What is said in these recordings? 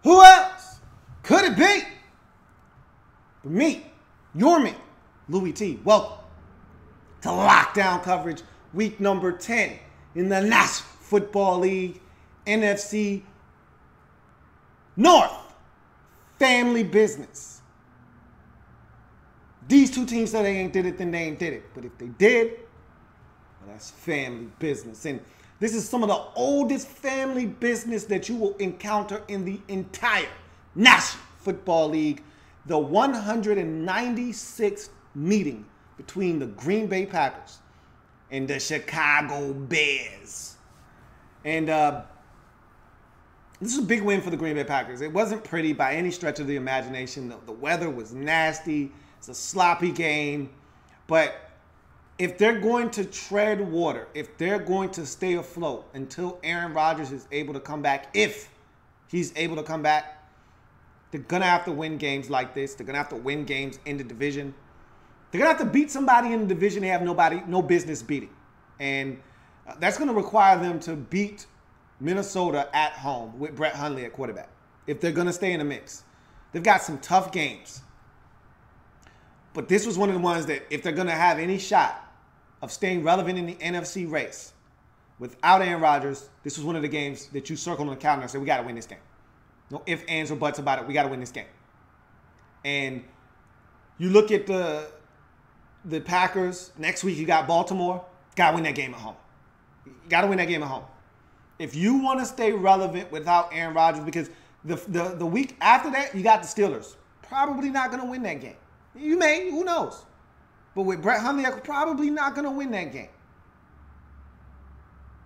Who else could it be but me, your man, Louie T? Welcome to Lockdown Coverage, week number 10 in the National Football League, NFC North. Family business. These two teams said they ain't did it, then they ain't did it. But if they did, well, that's family business. And this is some of the oldest family business that you will encounter in the entire National Football League. The 196th meeting between the Green Bay Packers and the Chicago Bears. And this is a big win for the Green Bay Packers. It wasn't pretty by any stretch of the imagination. The weather was nasty. It's a sloppy game. But if they're going to tread water, if they're going to stay afloat until Aaron Rodgers is able to come back, if he's able to come back, they're going to have to win games like this. They're going to have to win games in the division. They're going to have to beat somebody in the division they have no business beating. And that's going to require them to beat Minnesota at home with Brett Hundley at quarterback if they're going to stay in the mix. They've got some tough games. But this was one of the ones that if they're going to have any shot of staying relevant in the NFC race without Aaron Rodgers, this was one of the games that you circled on the calendar and said, we got to win this game. No ifs, ands, or buts about it. We got to win this game. And you look at the Packers. Next week, you got Baltimore. Got to win that game at home. You got to win that game at home. If you want to stay relevant without Aaron Rodgers, because the week after that, you got the Steelers. Probably not going to win that game. You may, who knows? But with Brett Hundley, I'm probably not going to win that game.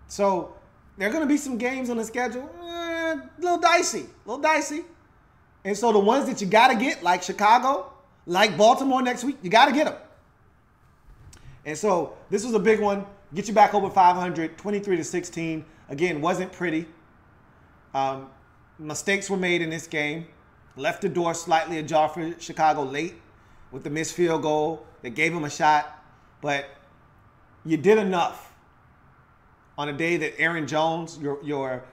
So there are going to be some games on the schedule, a little dicey. And so the ones that you got to get, like Chicago, like Baltimore next week, you got to get them. And so this was a big one. Get you back over 500, 23-16. Again, wasn't pretty. Mistakes were made in this game. Left the door slightly ajar for Chicago late with the missed field goal. They gave him a shot. But you did enough on a day that Aaron Jones, your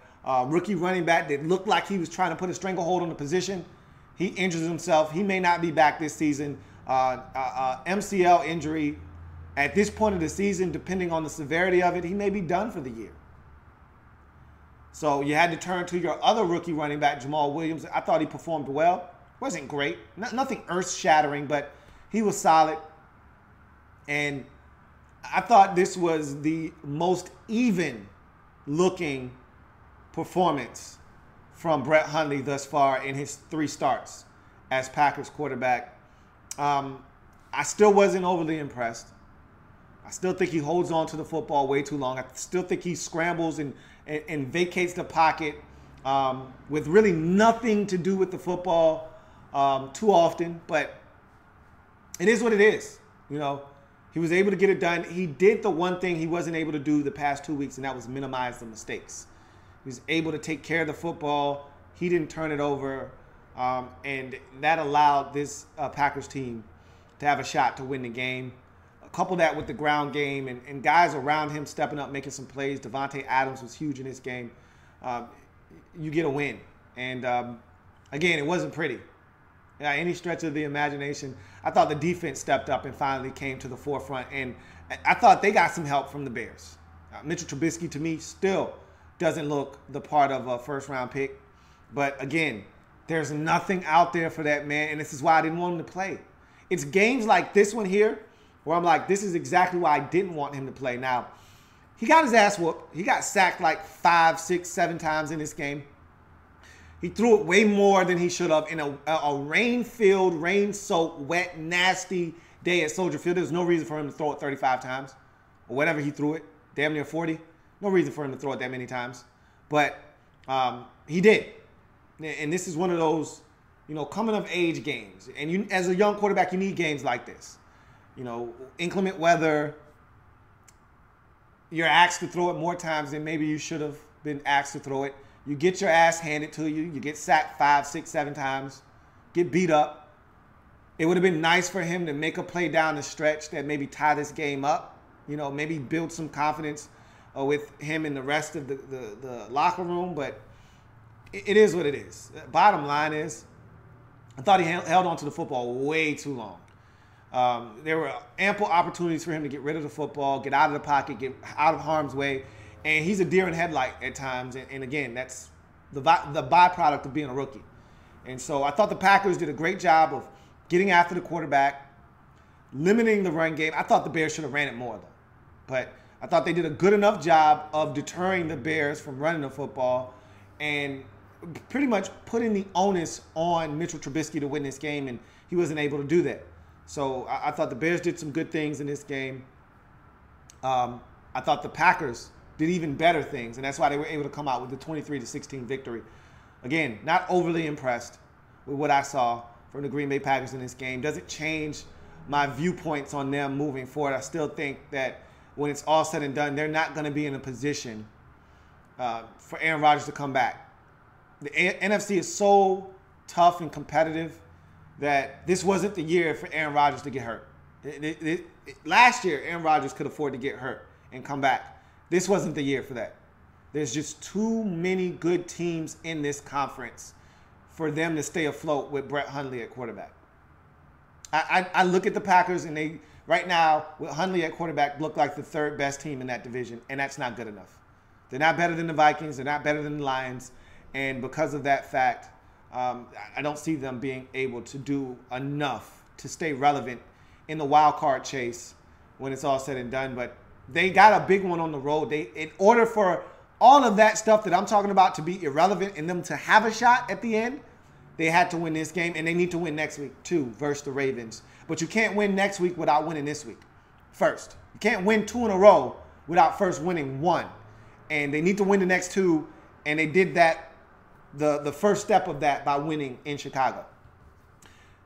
rookie running back that looked like he was trying to put a stranglehold on the position, he injures himself. He may not be back this season. MCL injury. At this point of the season, depending on the severity of it, he may be done for the year. So you had to turn to your other rookie running back, Jamal Williams. I thought he performed well. Wasn't great. Nothing earth-shattering, but he was solid. And I thought this was the most even-looking performance from Brett Hundley thus far in his 3 starts as Packers quarterback. I still wasn't overly impressed. I still think he holds on to the football way too long. I still think he scrambles and vacates the pocket with really nothing to do with the football too often. But it is what it is. You know, he was able to get it done. He did the one thing he wasn't able to do the past 2 weeks, and that was minimize the mistakes. He was able to take care of the football. He didn't turn it over. And that allowed this Packers team to have a shot to win the game. Couple that with the ground game and guys around him stepping up, making some plays. Devontae Adams was huge in this game. You get a win. And, again, it wasn't pretty. Any stretch of the imagination. I thought the defense stepped up and finally came to the forefront. And I thought they got some help from the Bears. Mitchell Trubisky, to me, still doesn't look the part of a first-round pick. But, again, there's nothing out there for that man. And this is why I didn't want him to play. It's games like this one here where I'm like, this is exactly why I didn't want him to play. Now, he got his ass whooped. He got sacked like 5, 6, 7 times in this game. He threw it way more than he should have in a rain-filled, rain-soaked, wet, nasty day at Soldier Field. There's no reason for him to throw it 35 times or whatever he threw it, damn near 40. No reason for him to throw it that many times. But he did. And this is one of those, coming-of-age games. And you, as a young quarterback, you need games like this. Inclement weather. You're asked to throw it more times than maybe you should have been asked to throw it. You get your ass handed to you. You get sacked 5, 6, 7 times. Get beat up. It would have been nice for him to make a play down the stretch that maybe tie this game up. Maybe build some confidence with him and the rest of the locker room. But it is what it is. Bottom line is, I thought he held on to the football way too long. There were ample opportunities for him to get rid of the football, get out of the pocket, get out of harm's way. And he's a deer in headlight at times. And again, that's the byproduct of being a rookie. And so I thought the Packers did a great job of getting after the quarterback, limiting the run game. I thought the Bears should have ran it more, though. But I thought they did a good enough job of deterring the Bears from running the football and pretty much putting the onus on Mitchell Trubisky to win this game, and he wasn't able to do that. So I thought the Bears did some good things in this game. I thought the Packers did even better things, and that's why they were able to come out with the 23-16 victory. Again, not overly impressed with what I saw from the Green Bay Packers in this game. Doesn't change my viewpoints on them moving forward. I still think that when it's all said and done, they're not going to be in a position for Aaron Rodgers to come back. The NFC is so tough and competitive that this wasn't the year for Aaron Rodgers to get hurt. Last year, Aaron Rodgers could afford to get hurt and come back. This wasn't the year for that. There's just too many good teams in this conference for them to stay afloat with Brett Hundley at quarterback. I look at the Packers, and they right now, with Hundley at quarterback, look like the third best team in that division, and that's not good enough. They're not better than the Vikings. They're not better than the Lions. And because of that fact, I don't see them being able to do enough to stay relevant in the wild card chase when it's all said and done. But they got a big one on the road. In order for all of that stuff that I'm talking about to be irrelevant and them to have a shot at the end, they had to win this game, and they need to win next week too versus the Ravens. But you can't win next week without winning this week first. You can't win 2 in a row without first winning 1. And they need to win the next 2, and they did that. The first step of that by winning in Chicago.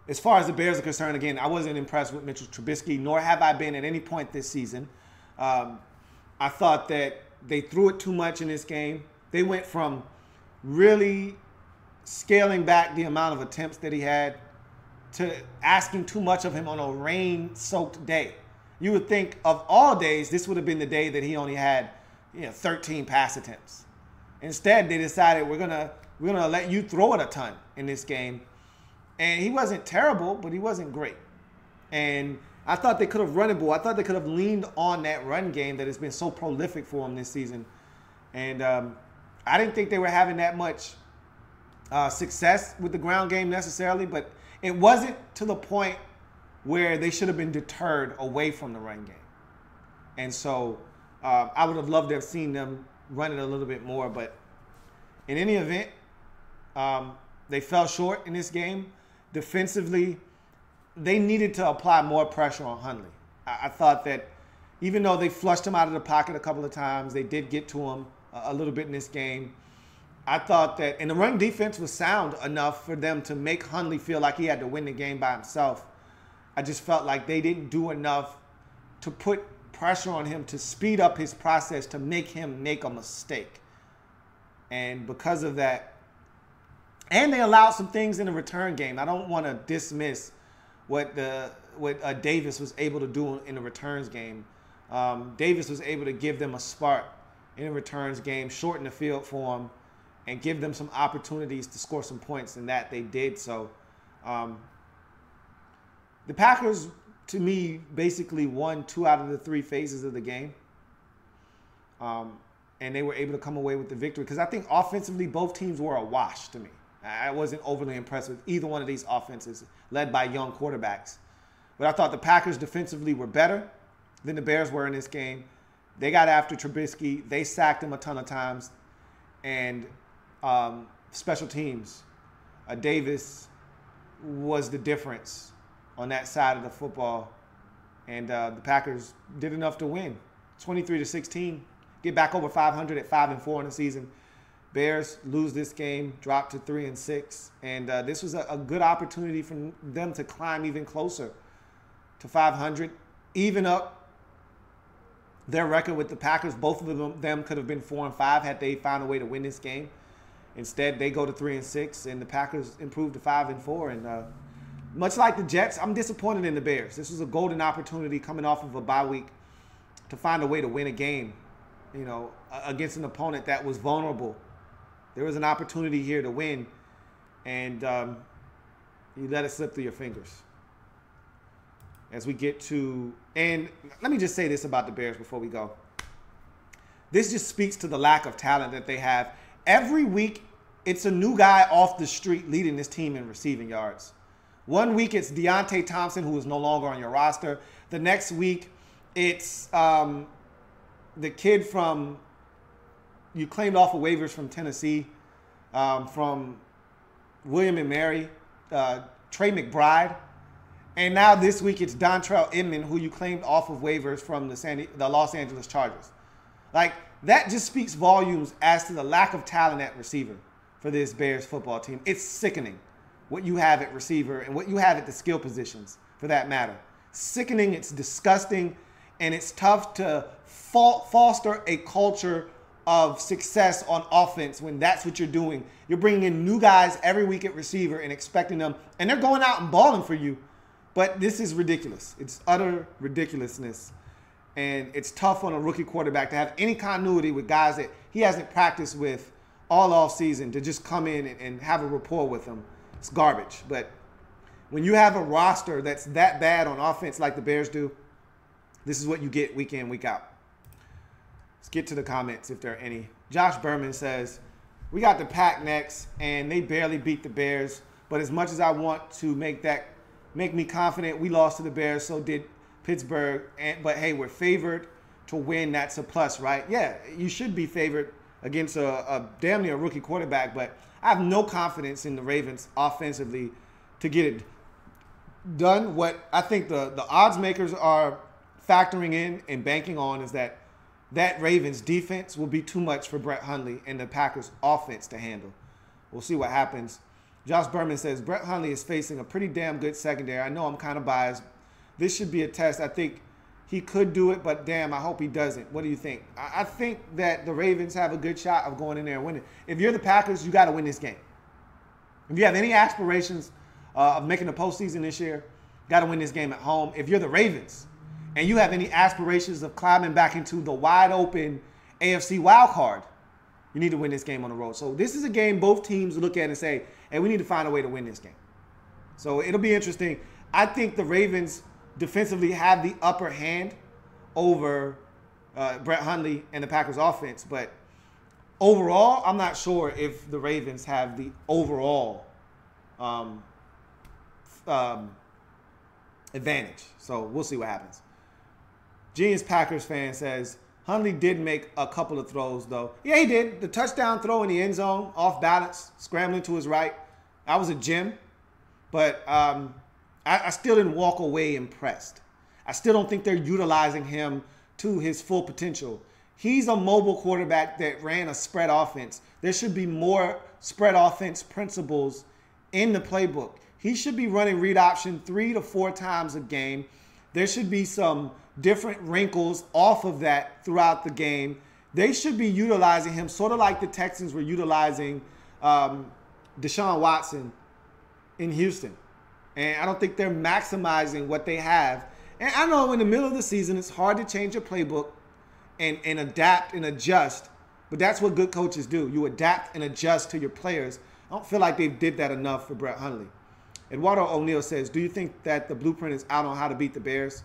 As far as the Bears are concerned, again, I wasn't impressed with Mitchell Trubisky, nor have I been at any point this season. I thought that they threw it too much in this game. They went from really scaling back the amount of attempts that he had to asking too much of him on a rain-soaked day. You would think of all days, this would have been the day that he only had 13 pass attempts. Instead, they decided we're gonna let you throw it a ton in this game. And he wasn't terrible, but he wasn't great. And I thought they could have run it, boy. I thought they could have leaned on that run game that has been so prolific for them this season. And I didn't think they were having that much success with the ground game necessarily, but it wasn't to the point where they should have been deterred away from the run game. And so I would have loved to have seen them run it a little bit more, but in any event, they fell short in this game. Defensively, they needed to apply more pressure on Hundley. I thought that even though they flushed him out of the pocket a couple of times, they did get to him a little bit in this game. I thought that, and the run defense was sound enough for them to make Hundley feel like he had to win the game by himself. I just felt like they didn't do enough to put pressure on him to speed up his process to make him make a mistake. And because of that, and they allowed some things in the return game. I don't want to dismiss what Davis was able to do in the returns game. Davis was able to give them a spark in the returns game, shorten the field for them, and give them some opportunities to score some points, and that they did. So the Packers, to me, basically won 2 out of the 3 phases of the game. And they were able to come away with the victory because I think offensively both teams were a wash to me. I wasn't overly impressed with either one of these offenses led by young quarterbacks. But I thought the Packers defensively were better than the Bears were in this game. They got after Trubisky. They sacked him a ton of times. And special teams, Davis was the difference on that side of the football. And the Packers did enough to win. 23-16, get back over 500 at 5-4 in the season. Bears lose this game, drop to 3-6. And this was a good opportunity for them to climb even closer to 500, even up their record with the Packers. Both of them could have been 4-5 had they found a way to win this game. Instead, they go to 3-6, and the Packers improved to 5-4. And much like the Jets, I'm disappointed in the Bears. This was a golden opportunity coming off of a bye week to find a way to win a game, against an opponent that was vulnerable There was an opportunity here to win, and you let it slip through your fingers. As we get to, and let me just say this about the Bears before we go. This just speaks to the lack of talent that they have. Every week, it's a new guy off the street leading this team in receiving yards. One week, it's Deontay Thompson, who is no longer on your roster. The next week, it's the kid from, you claimed off of waivers from Tennessee, from William and Mary, Trey McBride. And now this week, it's Dontrell Inman, who you claimed off of waivers from the Los Angeles Chargers. Like, that just speaks volumes as to the lack of talent at receiver for this Bears football team. It's sickening what you have at receiver and what you have at the skill positions, for that matter. Sickening, it's disgusting, and it's tough to foster a culture of success on offense when that's what you're doing. You're bringing in new guys every week at receiver and expecting them, and they're going out and balling for you. But this is ridiculous. It's utter ridiculousness. And it's tough on a rookie quarterback to have any continuity with guys that he hasn't practiced with all off season, to just come in and have a rapport with them. It's garbage. But when you have a roster that's that bad on offense like the Bears do, this is what you get week in, week out. Let's get to the comments if there are any. Josh Berman says, we got the Pack next, and they barely beat the Bears. But as much as I want to make me confident, we lost to the Bears, so did Pittsburgh. But hey, we're favored to win. That's a plus, right? Yeah, you should be favored against a damn near rookie quarterback, but I have no confidence in the Ravens offensively to get it done. What I think the odds makers are factoring in and banking on is that Ravens defense will be too much for Brett Hundley and the Packers offense to handle. We'll see what happens. Josh Berman says, Brett Hundley is facing a pretty damn good secondary. I know I'm kind of biased. This should be a test. I think he could do it, but damn, I hope he doesn't. What do you think? I think that the Ravens have a good shot of going in there and winning. If you're the Packers, you got to win this game. If you have any aspirations of making the postseason this year, you got to win this game at home. If you're the Ravens and you have any aspirations of climbing back into the wide open AFC wild card, you need to win this game on the road. So this is a game both teams look at and say, hey, we need to find a way to win this game. So it'll be interesting. I think the Ravens defensively have the upper hand over Brett Hundley and the Packers offense. But overall, I'm not sure if the Ravens have the overall advantage. So we'll see what happens. Genius Packers fan says, Hundley did make a couple of throws, though. Yeah, he did. The touchdown throw in the end zone, off balance, scrambling to his right. That was a gem. But I still didn't walk away impressed. I still don't think they're utilizing him to his full potential. He's a mobile quarterback that ran a spread offense. There should be more spread offense principles in the playbook. He should be running read option 3 to 4 times a game. There should be some different wrinkles off of that throughout the game. They should be utilizing him sort of like the Texans were utilizing Deshaun Watson in Houston. And I don't think they're maximizing what they have. And I know in the middle of the season, it's hard to change your playbook and adapt and adjust. But that's what good coaches do. You adapt and adjust to your players. I don't feel like they did that enough for Brett Hundley. Eduardo O'Neill says, do you think that the blueprint is out on how to beat the Bears?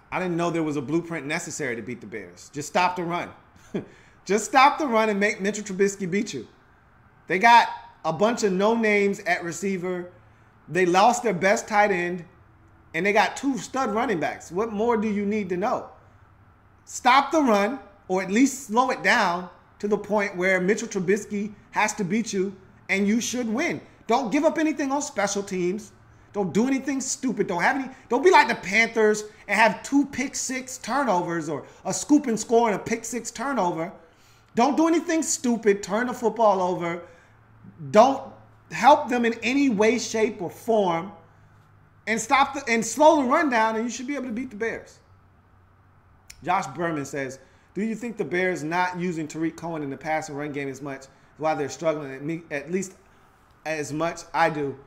I didn't know there was a blueprint necessary to beat the Bears. Just stop the run. Just stop the run and make Mitchell Trubisky beat you. They got a bunch of no names at receiver. They lost their best tight end, and they got 2 stud running backs. What more do you need to know? Stop the run, or at least slow it down to the point where Mitchell Trubisky has to beat you, and you should win. Don't give up anything on special teams. Don't do anything stupid. Don't be like the Panthers and have 2 pick-6 turnovers or a scoop and score and a pick-6 turnover. Don't do anything stupid. Turn the football over. Don't help them in any way, shape, or form, and slow the run down, and you should be able to beat the Bears. Josh Berman says, do you think the Bears not using Tariq Cohen in the pass and run game as much is why they're struggling at least as much? I do.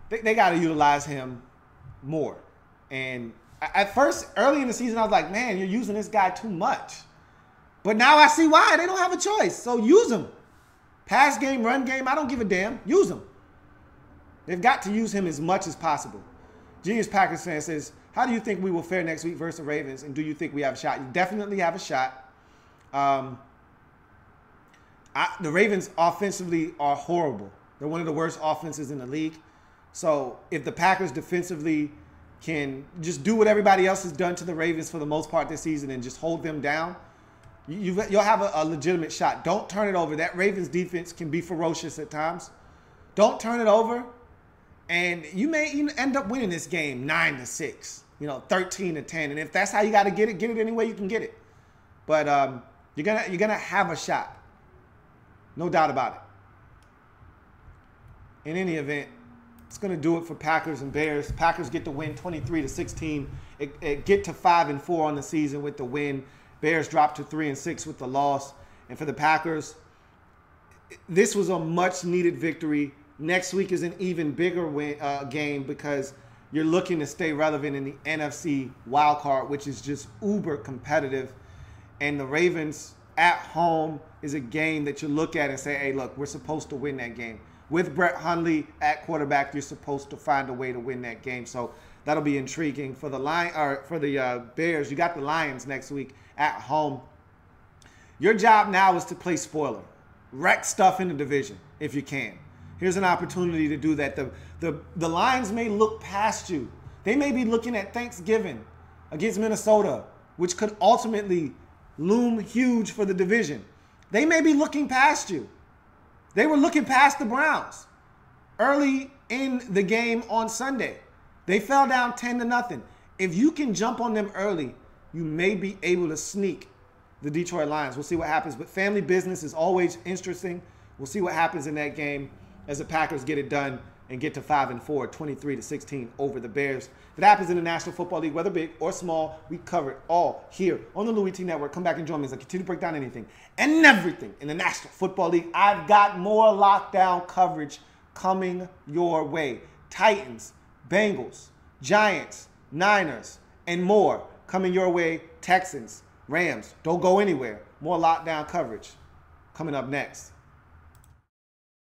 They got to utilize him more. And at first, early in the season, I was like, man, you're using this guy too much. But now I see why. They don't have a choice. So use them. Pass game, run game, I don't give a damn. Use them. They've got to use him as much as possible. Genius Packers fan says, how do you think we will fare next week versus the Ravens? And do you think we have a shot? You definitely have a shot. The Ravens offensively are horrible. They're one of the worst offenses in the league. So if the Packers defensively can just do what everybody else has done to the Ravens for the most part this season and just hold them down, you'll have a legitimate shot. Don't turn it over. That Ravens defense can be ferocious at times. Don't turn it over. And you may end up winning this game 9-6, 13-10. And if that's how you got to get it any way you can get it. But you're gonna have a shot. No doubt about it. In any event, it's going to do it for Packers and Bears. Packers get the win 23-16. It get to 5-4 on the season with the win. Bears drop to 3-6 with the loss. And for the Packers, this was a much needed victory. Next week is an even bigger game because you're looking to stay relevant in the NFC wildcard, which is just uber competitive. And the Ravens at home is a game that you look at and say, hey, look, we're supposed to win that game. With Brett Hundley at quarterback, you're supposed to find a way to win that game. So that'll be intriguing. For the Bears, you got the Lions next week at home. Your job now is to play spoiler. Wreck stuff in the division if you can. Here's an opportunity to do that. The Lions may look past you. They may be looking at Thanksgiving against Minnesota, which could ultimately loom huge for the division. They may be looking past you. They were looking past the Browns early in the game on Sunday. They fell down 10-0. If you can jump on them early, you may be able to sneak the Detroit Lions. We'll see what happens. But family business is always interesting. We'll see what happens in that game as the Packers get it done and get to 5-4, 23-16 over the Bears. If it happens in the National Football League, whether big or small, we cover it all here on the Louie T Network. Come back and join me as I continue to break down anything and everything in the National Football League. I've got more lockdown coverage coming your way. Titans, Bengals, Giants, Niners, and more coming your way. Texans, Rams. Don't go anywhere. More lockdown coverage coming up next.